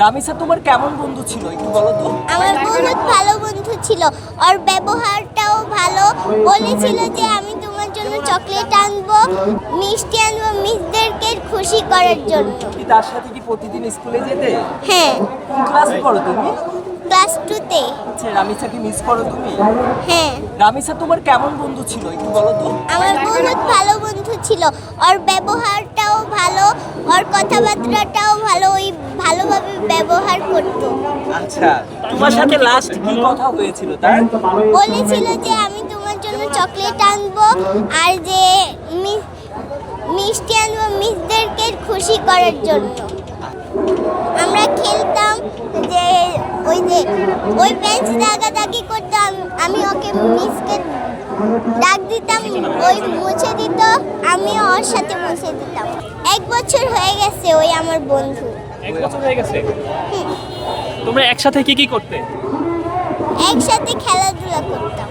রামিসা তোমার কেমন বন্ধু ছিল একটু বলো তো। আমার বহুত ভালো বন্ধু ছিল, ওর ব্যবহারটাও ভালো। বলেছিল যে আমি তোমার জন্য চকলেট আনবো, মিষ্টি আনবো, মিসদেরকে খুশি করার জন্য। কি তার সাথে কি প্রতিদিন স্কুলে যেতে? হ্যাঁ, কোন ক্লাসে পড়ো তুমি? ক্লাস 2-তে। আচ্ছা, রামিসাকে মিস করো তুমি? হ্যাঁ, রামিসা তোমার কেমন বন্ধু ছিল একটু বলো তো। আমার বহুত ভালো বন্ধু ছিল, ওর ব্যবহারটাও ভালো, ওর কথাবার্তাটাও ভালো, ওই ভালোভাবে ব্যবহার করতো। আচ্ছা, তোমার সাথে লাস্ট কি কথা হয়েছিল তার? বলেছিল যে আমি তোমার জন্য চকলেট আনবো আর যে মিষ্টি আনবো, মিসদেরকে খুশি করার জন্য। আমরা খেলতাম যে ওই বেঞ্চ দাগাদাগি করতাম, আমি ওকে মিসকে ডাক দিতাম, ওই মুছে দিত, আমি ওর সাথে মুছে দিতাম। 1 বছর হয়ে গেছে ওই আমার বন্ধু। 1 বছর হয়ে গেছে। তোমরা একসাথে কি কি করতে? একসাথে খেলাধুলা করতাম।